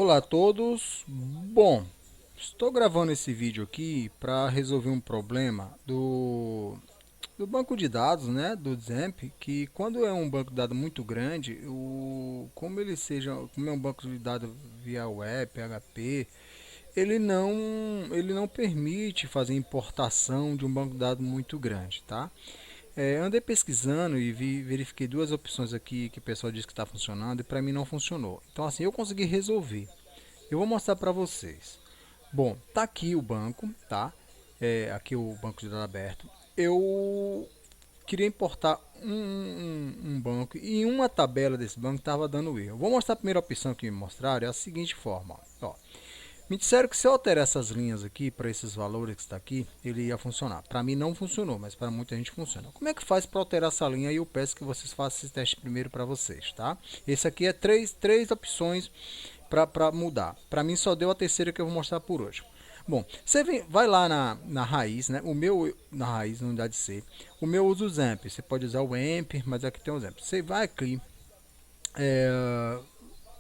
Olá a todos. Bom, estou gravando esse vídeo aqui para resolver um problema do banco de dados, né, do XAMPP, que quando é um banco de dados muito grande, como é um banco de dados via web, PHP, ele não permite fazer importação de um banco de dados muito grande, tá? Andei pesquisando e verifiquei duas opções aqui que o pessoal disse que está funcionando e para mim não funcionou. Então assim, eu consegui resolver. Eu vou mostrar para vocês. Bom, tá aqui o banco, tá? Aqui o banco de dados aberto. Eu queria importar um banco e uma tabela desse banco estava dando erro. Vou mostrar a primeira opção que me mostraram, é a seguinte forma. Ó. Me disseram que se eu alterar essas linhas aqui para esses valores que está aqui, ele ia funcionar. Para mim não funcionou, mas para muita gente funciona. Como é que faz para alterar essa linha? E eu peço que vocês façam esse teste primeiro para vocês, tá? Esse aqui é três opções para mudar. Para mim só deu a terceira que eu vou mostrar por hoje. Bom, você vai lá na raiz, né? O meu na raiz, na unidade C. O meu usa o XAMPP. Você pode usar o AMP, mas aqui tem o XAMPP. Você vai aqui,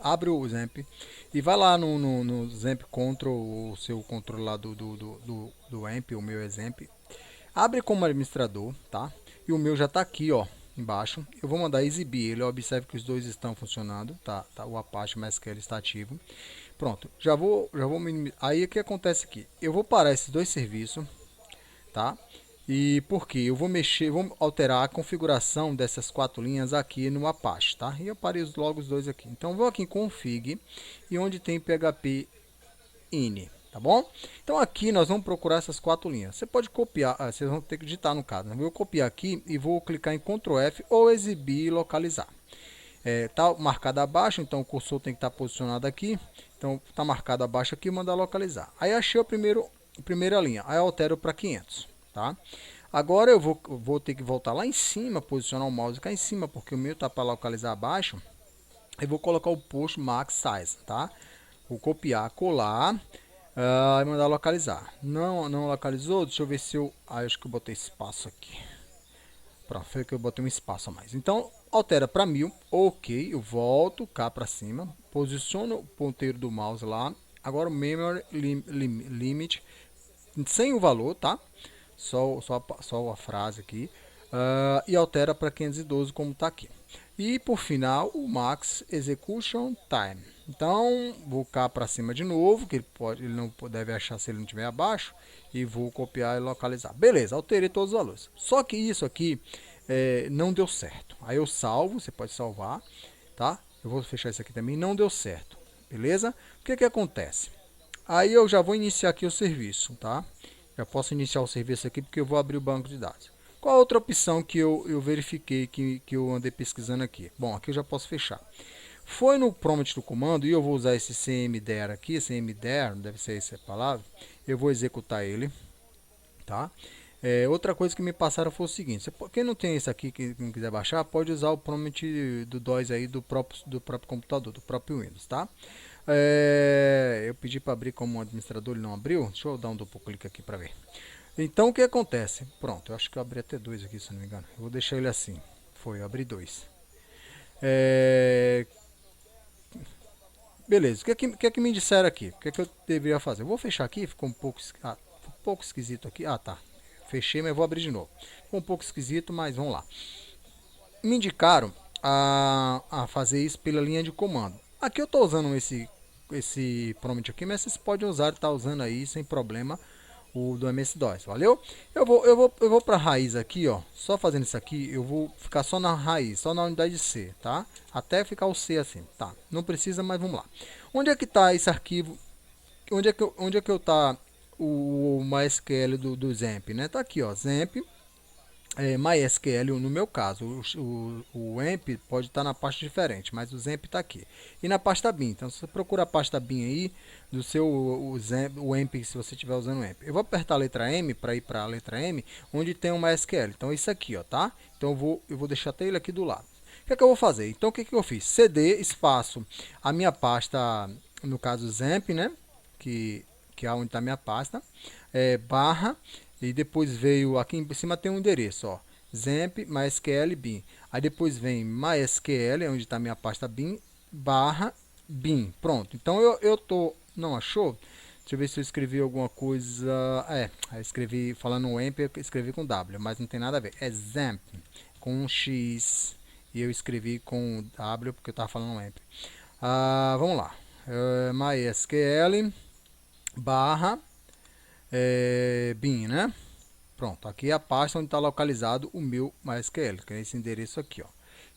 abre o XAMPP e vai lá no XAMPP Control, o seu controle lá do AMP, o meu é XAMPP. Abre como administrador, tá? E o meu já está aqui, ó, embaixo. Eu vou mandar exibir ele. Observe que os dois estão funcionando, tá? O Apache MySQL está ativo. Pronto, já vou minimizar. Aí o que acontece aqui? Eu vou parar esses dois serviços, tá? E por quê? Eu vou alterar a configuração dessas quatro linhas aqui no Apache, tá? E eu parei logo os dois aqui. Então vou aqui em config e onde tem PHP ini, tá bom? Então aqui nós vamos procurar essas quatro linhas. Você pode copiar, vocês vão ter que digitar no caso. Né? Eu vou copiar aqui e vou clicar em Ctrl F ou exibir e localizar. Tá marcado abaixo, então o cursor tem que estar posicionado aqui. Então tá marcado abaixo aqui, mandar localizar. Aí achei a primeira linha, aí eu altero para 500, tá? Agora eu vou ter que voltar lá em cima, posicionar o mouse cá em cima, porque o meu tá para localizar abaixo. Eu vou colocar o post max size, tá? Vou copiar, colar e mandar localizar. Não localizou, deixa eu ver se eu... acho que eu botei espaço aqui. Pronto, foi que eu botei um espaço a mais. Então, altera para 1000, ok, eu volto cá para cima, posiciono o ponteiro do mouse lá, agora o memory limit, sem o valor, tá? Só a frase aqui, e altera para 512 como está aqui. E por final, o max execution time. Então, vou cá para cima de novo, que ele não deve achar se ele não estiver abaixo, e vou copiar e localizar. Beleza, alterei todos os valores. Só que isso aqui não deu certo. Aí eu salvo, você pode salvar, tá? Eu vou fechar isso aqui também, não deu certo. Beleza? O que acontece? Aí eu já vou iniciar aqui o serviço, tá? Já posso iniciar o serviço aqui porque eu vou abrir o banco de dados. Qual a outra opção que eu verifiquei que eu andei pesquisando aqui? Bom, aqui eu já posso fechar. Foi no prompt do comando e eu vou usar esse cmder aqui, cmder, deve ser essa a palavra. Eu vou executar ele, tá? Outra coisa que me passaram foi o seguinte: quem não tem esse aqui, que não quiser baixar, pode usar o prompt do DOS aí do próprio computador, do próprio Windows, tá? Eu pedi para abrir como administrador, ele não abriu. Deixa eu dar um duplo clique aqui para ver. Então o que acontece? Pronto, eu acho que eu abri até dois aqui, se não me engano. Eu vou deixar ele assim. Foi, eu abri dois. Beleza, o que me disseram aqui? O que eu deveria fazer? Eu vou fechar aqui, ficou um pouco esquisito aqui. Ah, tá. Fechei, mas vou abrir de novo. Ficou um pouco esquisito, mas vamos lá. Me indicaram a fazer isso pela linha de comando. Aqui eu estou usando esse prompt aqui, mas vocês podem usar, tá usando aí sem problema o do MS-DOS, valeu? Eu vou para a raiz aqui, ó, só fazendo isso aqui, eu vou ficar só na raiz, só na unidade C, tá? Até ficar o C assim, tá? Não precisa, mas vamos lá. Onde é que está esse arquivo? Onde é que eu tá o MySQL do XAMPP, né? Tá aqui, ó, XAMPP MySQL, no meu caso, o AMP pode estar na pasta diferente, mas o XAMPP está aqui. E na pasta bin, então se você procura a pasta bin aí, do seu o AMP, se você estiver usando o AMP. Eu vou apertar a letra M para ir para a letra M, onde tem o MySQL. Então isso aqui, ó, tá? Então eu vou deixar até ele aqui do lado. O que eu vou fazer? Então o que eu fiz? CD, espaço, a minha pasta, no caso XAMPP, né? Que é onde está a minha pasta, barra, e depois veio aqui em cima tem um endereço, ó, XAMPP MySQL bin. Aí depois vem MySQL, onde está a minha pasta bin, barra bin. Pronto. Então eu tô... Não achou? Deixa eu ver se eu escrevi alguma coisa... eu escrevi, falando o amp, eu escrevi com W, mas não tem nada a ver. É zamp, com um X, e eu escrevi com W porque eu estava falando amp. Vamos lá. MySQL barra bin, né? Pronto, aqui é a pasta onde está localizado o meu MySQL, que é esse endereço aqui, ó.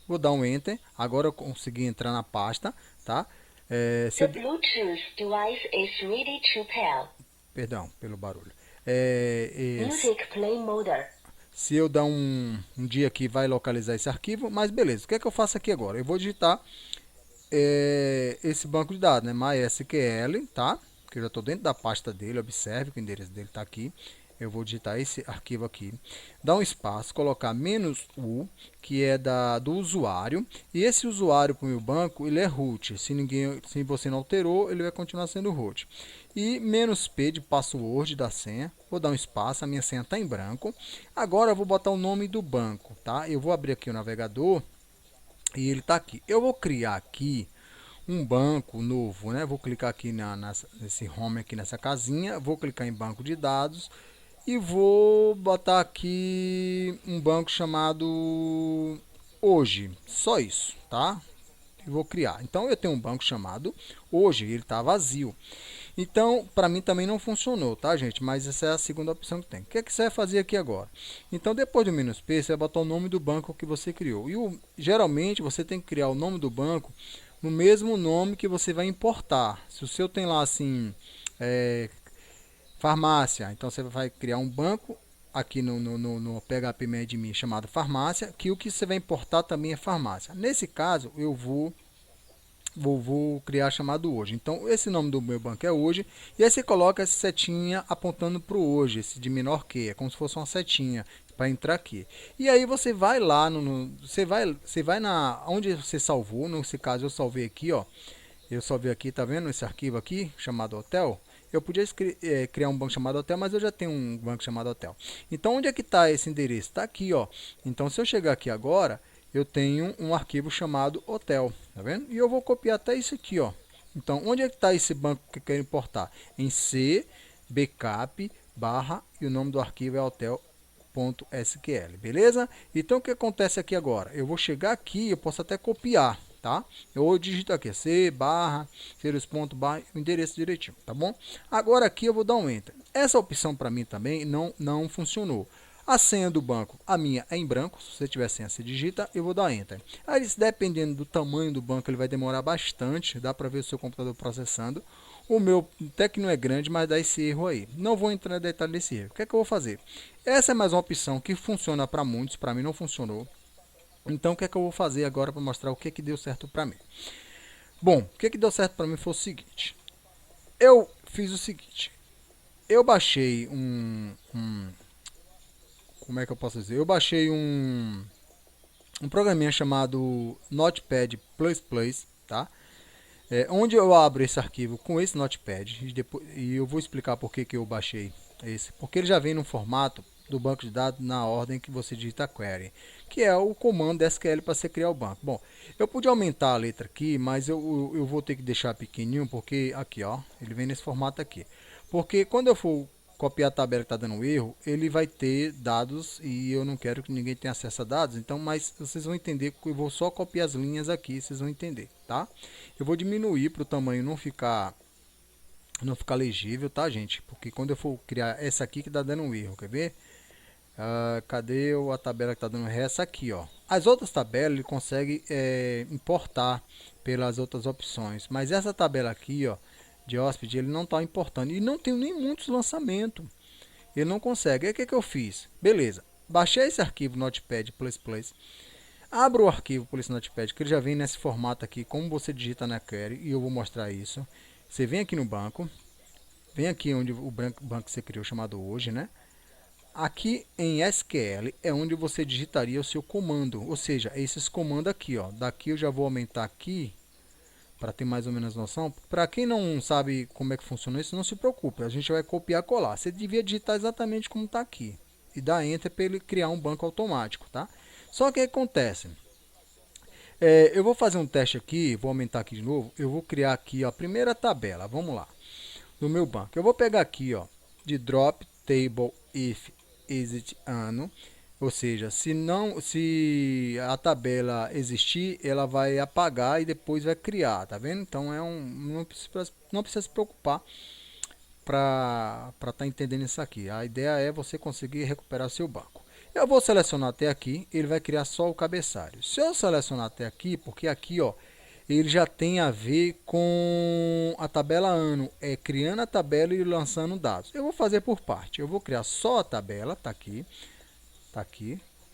Vou dar um Enter, agora eu consegui entrar na pasta, tá? The Bluetooth device is ready to pair. Perdão pelo barulho. Music play mode. Se eu dar um dia aqui, vai localizar esse arquivo, mas beleza. O que é que eu faço aqui agora? Eu vou digitar esse banco de dados, né? MySQL, tá? Que eu já estou dentro da pasta dele, observe que o endereço dele está aqui. Eu vou digitar esse arquivo aqui, dar um espaço, colocar "-u", que é do usuário, e esse usuário para o meu banco, ele é root. Se você não alterou, ele vai continuar sendo root. E "-p" de password da senha, vou dar um espaço, a minha senha está em branco. Agora eu vou botar o nome do banco, tá? Eu vou abrir aqui o navegador e ele está aqui. Eu vou criar aqui um banco novo, né? Vou clicar aqui nesse home aqui nessa casinha, vou clicar em banco de dados e vou botar aqui um banco chamado hoje, só isso, tá? E vou criar. Então eu tenho um banco chamado hoje, ele está vazio. Então, para mim também não funcionou, tá, gente? Mas essa é a segunda opção que tem. O que é que você vai fazer aqui agora? Então, depois do "-p", você vai botar o nome do banco que você criou. E geralmente você tem que criar o nome do banco no mesmo nome que você vai importar. Se o seu tem lá assim, farmácia, então você vai criar um banco aqui no PHP MedMe chamado farmácia, que o que você vai importar também é farmácia. Nesse caso, eu vou criar chamado hoje. Então, esse nome do meu banco é hoje. E aí você coloca essa setinha apontando para o hoje, esse de menor que, é como se fosse uma setinha para entrar aqui. E aí você vai lá, você vai na onde você salvou. Nesse caso, eu salvei aqui, ó. Eu salvei aqui, tá vendo esse arquivo aqui, chamado hotel? Eu podia criar um banco chamado hotel, mas eu já tenho um banco chamado hotel. Então, onde é que está esse endereço? Está aqui, ó. Então, se eu chegar aqui agora, eu tenho um arquivo chamado hotel, tá vendo? E eu vou copiar até isso aqui, ó. Então, onde é que está esse banco que eu quero importar? Em C, backup, barra, e o nome do arquivo é hotel.sql, beleza? Então, o que acontece aqui agora? Eu vou chegar aqui, eu posso até copiar, tá? Eu digito aqui C, barra, barra, o endereço direitinho, tá bom? Agora aqui eu vou dar um Enter. Essa opção para mim também não funcionou. A senha do banco, a minha é em branco. Se você tiver senha, você digita, eu vou dar Enter. Aí, dependendo do tamanho do banco, ele vai demorar bastante. Dá para ver o seu computador processando. O meu até que não é grande, mas dá esse erro aí. Não vou entrar em detalhe desse erro. O que é que eu vou fazer? Essa é mais uma opção que funciona para muitos, para mim não funcionou. Então, o que é que eu vou fazer agora para mostrar o que é que deu certo para mim? Bom, o que é que deu certo para mim foi o seguinte. Eu fiz o seguinte. Eu baixei como é que eu posso dizer? Eu baixei um programinha chamado Notepad++, tá? Onde eu abro esse arquivo com esse Notepad e eu vou explicar por que eu baixei esse. Porque ele já vem no formato do banco de dados na ordem que você digita query, que é o comando SQL para você criar o banco. Bom, eu podia aumentar a letra aqui, mas eu vou ter que deixar pequenininho, porque aqui, ó, ele vem nesse formato aqui. Porque quando eu for copiar a tabela que está dando erro, ele vai ter dados e eu não quero que ninguém tenha acesso a dados. Então, mas vocês vão entender que eu vou só copiar as linhas aqui, vocês vão entender, tá? Eu vou diminuir para o tamanho não ficar legível, tá, gente? Porque quando eu for criar essa aqui que está dando um erro, quer ver? Cadê a tabela que está dando erro? Essa aqui, ó. As outras tabelas ele consegue importar pelas outras opções, mas essa tabela aqui, ó, de hóspede, ele não está importando. E não tem nem muitos lançamentos. Ele não consegue. Aí o que eu fiz? Beleza. Baixei esse arquivo Notepad++. Abro o arquivo por esse Notepad, que ele já vem nesse formato aqui, como você digita na query, e eu vou mostrar isso. Você vem aqui no banco. Vem aqui onde o banco que você criou, chamado hoje, né? Aqui em SQL é onde você digitaria o seu comando. Ou seja, esses comandos aqui, ó. Daqui eu já vou aumentar aqui para ter mais ou menos noção. Para quem não sabe como é que funciona isso, não se preocupe, a gente vai copiar e colar. Você devia digitar exatamente como está aqui e dar Enter para ele criar um banco automático, tá? Só que o que acontece? Eu vou fazer um teste aqui, vou aumentar aqui de novo. Eu vou criar aqui ó, a primeira tabela, vamos lá, no meu banco. Eu vou pegar aqui ó, de drop table if exit ano, ou seja, se a tabela existir, ela vai apagar e depois vai criar, tá vendo? Então não precisa se preocupar para estar entendendo isso aqui. A ideia é você conseguir recuperar seu banco. Eu vou selecionar até aqui, ele vai criar só o cabeçalho. Se eu selecionar até aqui, porque aqui ó, ele já tem a ver com a tabela ano, criando a tabela e lançando dados. Eu vou fazer por parte, eu vou criar só a tabela, tá aqui,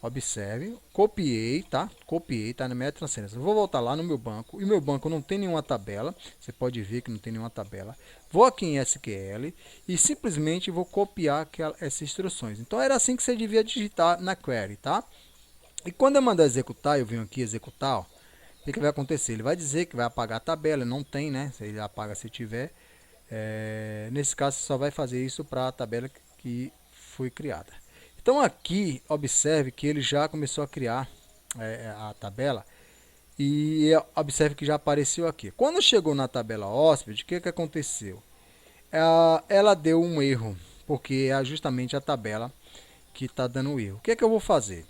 observe, copiei, tá? Copiei, tá na minha transferência. Vou voltar lá no meu banco, e meu banco não tem nenhuma tabela, você pode ver que não tem nenhuma tabela. Vou aqui em SQL e simplesmente vou copiar essas instruções. Então era assim que você devia digitar na query, tá? E quando eu mandar executar, eu venho aqui executar, ó, o que vai acontecer? Ele vai dizer que vai apagar a tabela, não tem, né? Ele apaga se tiver. Nesse caso, você só vai fazer isso para a tabela que foi criada. Então aqui, observe que ele já começou a criar a tabela e observe que já apareceu aqui. Quando chegou na tabela hóspede, o que aconteceu? Ela deu um erro, porque é justamente a tabela que está dando erro. O que eu vou fazer?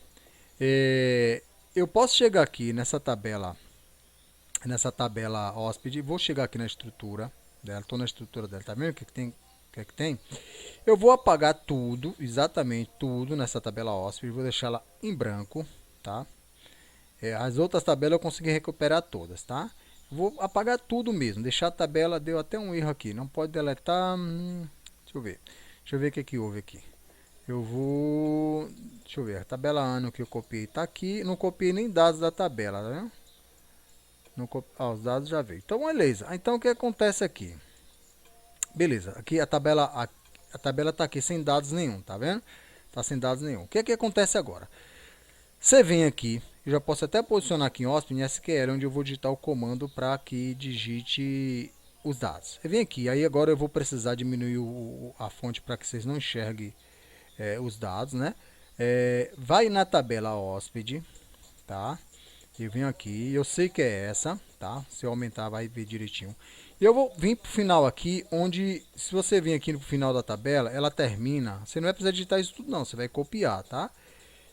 Eu posso chegar aqui nessa tabela hóspede, vou chegar aqui na estrutura dela, estou na estrutura dela, tá vendo o que tem? Eu vou apagar tudo, exatamente tudo nessa tabela hóspede, vou deixá-la em branco, tá? As outras tabelas eu consegui recuperar todas, tá? Vou apagar tudo mesmo, deixar a tabela, deu até um erro aqui, não pode deletar, deixa eu ver o que houve aqui. Deixa eu ver, a tabela ano que eu copiei está aqui, não copiei nem dados da tabela, tá vendo? Os dados já veio. Então, beleza. Então, o que acontece aqui? Beleza, aqui a tabela está aqui sem dados nenhum, tá vendo? Está sem dados nenhum. O que acontece agora? Você vem aqui, eu já posso até posicionar aqui em hóspede, em SQL, onde eu vou digitar o comando para que digite os dados. Você vem aqui, aí agora eu vou precisar diminuir a fonte para que vocês não enxerguem os dados, né? Vai na tabela hóspede, tá? Eu venho aqui, eu sei que é essa, tá? Se eu aumentar vai ver direitinho. E eu vou vir para o final aqui, onde se você vir aqui no final da tabela, ela termina. Você não vai precisar digitar isso tudo não, você vai copiar, tá?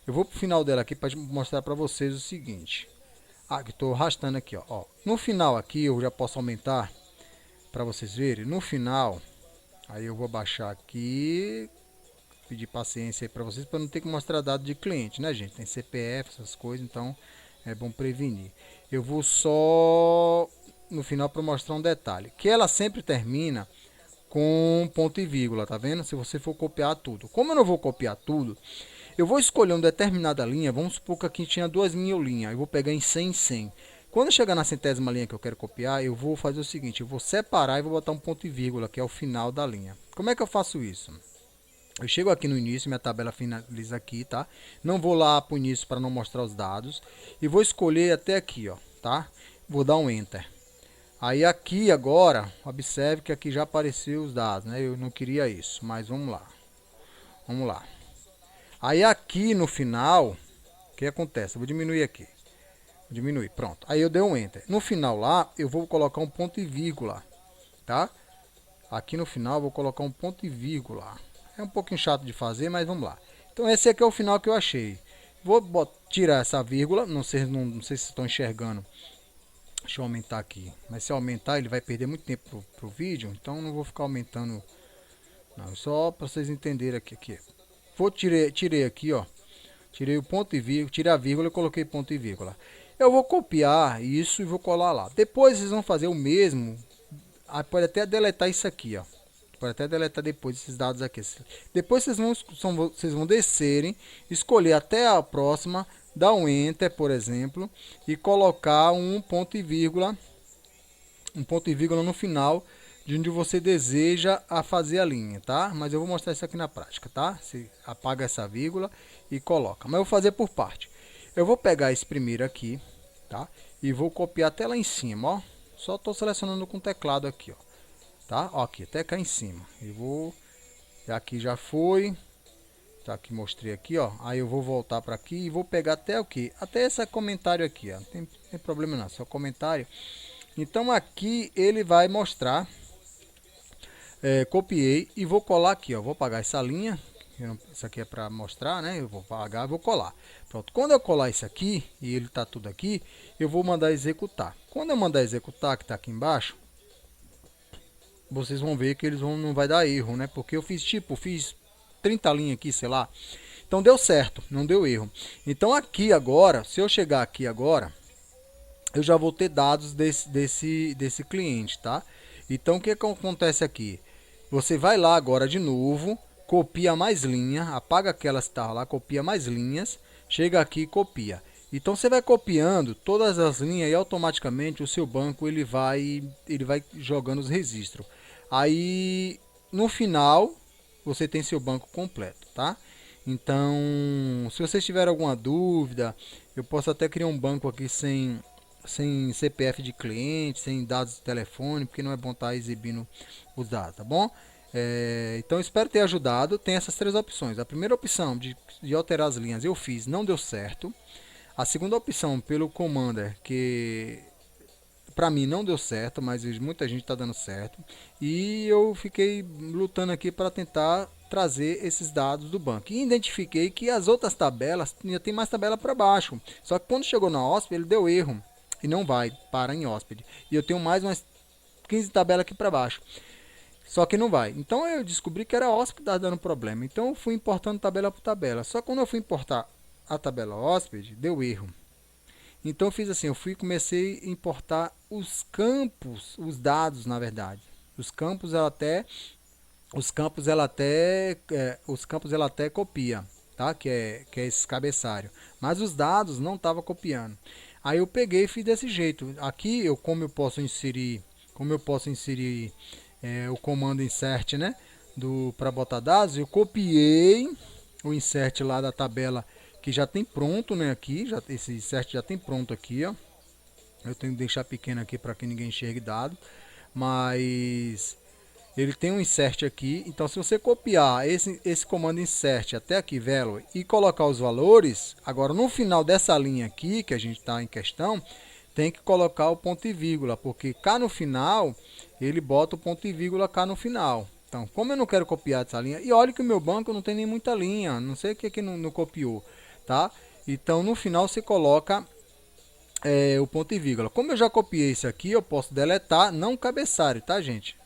Eu vou para o final dela aqui para mostrar para vocês o seguinte. Que estou arrastando aqui, ó. No final aqui eu já posso aumentar para vocês verem. No final, aí eu vou baixar aqui, pedir paciência aí para vocês para não ter que mostrar dado de cliente, né, gente? Tem CPF, essas coisas, então é bom prevenir. Eu vou só no final para mostrar um detalhe, que ela sempre termina com ponto e vírgula, tá vendo? Se você for copiar tudo. Como eu não vou copiar tudo, eu vou escolher uma determinada linha, vamos supor que aqui tinha 2.000 linhas, eu vou pegar em 100 em 100. Quando chegar na centésima linha que eu quero copiar, eu vou fazer o seguinte, eu vou separar e vou botar um ponto e vírgula, que é o final da linha. Como é que eu faço isso? Eu chego aqui no início, minha tabela finaliza aqui, tá? Não vou lá para o início para não mostrar os dados. E vou escolher até aqui, ó, tá? Vou dar um Enter. Aí aqui agora, observe que aqui já apareceu os dados, né? Eu não queria isso, mas vamos lá. Vamos lá. Aí aqui no final, o que acontece? Eu vou diminuir aqui. Vou diminuir, pronto. Aí eu dei um Enter. No final lá, eu vou colocar um ponto e vírgula, tá? Aqui no final eu vou colocar um ponto e vírgula. É um pouquinho chato de fazer, mas vamos lá. Então esse aqui é o final que eu achei. Vou tirar essa vírgula, não sei se vocês estão enxergando. Deixa eu aumentar aqui. Mas se eu aumentar, ele vai perder muito tempo pro vídeo, então não vou ficar aumentando. Não, só para vocês entenderem aqui. Tirei aqui, ó. Tirei o ponto e vírgula, tirei a vírgula e coloquei ponto e vírgula. Eu vou copiar isso e vou colar lá. Depois vocês vão fazer o mesmo. Pode até deletar isso aqui, ó. Pode até deletar depois esses dados aqui. Depois vocês vão descerem, escolher até a próxima, dar um Enter, por exemplo, e colocar um ponto e vírgula no final de onde você deseja fazer a linha, tá? Mas eu vou mostrar isso aqui na prática, tá? Você apaga essa vírgula e coloca. Mas eu vou fazer por parte. Eu vou pegar esse primeiro aqui, tá? E vou copiar até lá em cima, ó. Só estou selecionando com o teclado aqui, ó. Tá? Ó, aqui, até cá em cima. E vou... Aqui já foi. Tá aqui, mostrei aqui, ó. Aí eu vou voltar para aqui e vou pegar até o que? Até esse comentário aqui, ó. Não tem problema não, só comentário. Então aqui ele vai mostrar. Copiei e vou colar aqui, ó. Vou apagar essa linha. Isso aqui é para mostrar, né? Eu vou apagar, vou colar. Pronto. Quando eu colar isso aqui e ele tá tudo aqui, eu vou mandar executar. Quando eu mandar executar, que tá aqui embaixo, vocês vão ver que não vai dar erro, né? Porque eu fiz 30 linhas aqui, sei lá. Então deu certo, não deu erro. Então aqui agora, se eu chegar aqui agora, eu já vou ter dados desse cliente, tá? Então o que acontece aqui? Você vai lá agora de novo, copia mais linha, apaga aquelas que estavam lá, copia mais linhas, chega aqui e copia. Então você vai copiando todas as linhas e automaticamente o seu banco ele vai jogando os registros. Aí no final você tem seu banco completo, tá? Então, se vocês tiverem alguma dúvida, eu posso até criar um banco aqui sem CPF de cliente, sem dados de telefone, porque não é bom estar exibindo os dados, tá bom? Então espero ter ajudado. Tem essas três opções. A primeira opção de alterar as linhas eu fiz, não deu certo. A segunda opção pelo Commander, que para mim não deu certo, mas muita gente está dando certo. E eu fiquei lutando aqui para tentar trazer esses dados do banco. E identifiquei que as outras tabelas, ainda tem mais tabela para baixo. Só que quando chegou na hóspede, ele deu erro. E não vai, para em hóspede. E eu tenho mais umas 15 tabelas aqui para baixo. Só que não vai. Então eu descobri que era hóspede que estava dando problema. Então eu fui importando tabela por tabela. Só que quando eu fui importar a tabela hóspede, deu erro. Então eu fiz assim, comecei a importar os campos, os dados na verdade. Os campos ela até copia, tá? Que é esse cabeçalho. Mas os dados não estava copiando. Aí eu peguei e fiz desse jeito. Aqui como eu posso inserir o comando insert, né? Para botar dados, eu copiei o insert lá da tabela que já tem pronto, né? Aqui, esse insert já tem pronto aqui, ó. Eu tenho que deixar pequeno aqui para que ninguém enxergue dado, mas ele tem um insert aqui. Então se você copiar esse comando insert até aqui, velo, e colocar os valores, agora no final dessa linha aqui que a gente está em questão, tem que colocar o ponto e vírgula, porque cá no final ele bota o ponto e vírgula cá no final. Então, como eu não quero copiar essa linha, e olha que o meu banco não tem nem muita linha, não sei o que não copiou, tá? Então no final você coloca o ponto e vírgula. Como eu já copiei isso aqui, eu posso deletar, não o cabeçalho, tá, gente?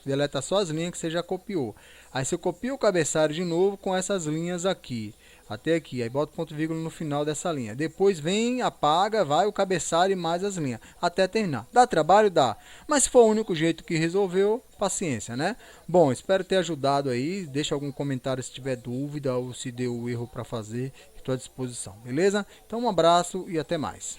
Deleta só as linhas que você já copiou. Aí você copia o cabeçalho de novo com essas linhas aqui, até aqui. Aí bota o ponto e vírgula no final dessa linha. Depois vem, apaga, vai o cabeçalho e mais as linhas, até terminar. Dá trabalho? Dá. Mas se for o único jeito que resolveu, paciência, né? Bom, espero ter ajudado aí. Deixa algum comentário se tiver dúvida ou se deu erro para fazer. Estou à disposição, beleza? Então um abraço e até mais.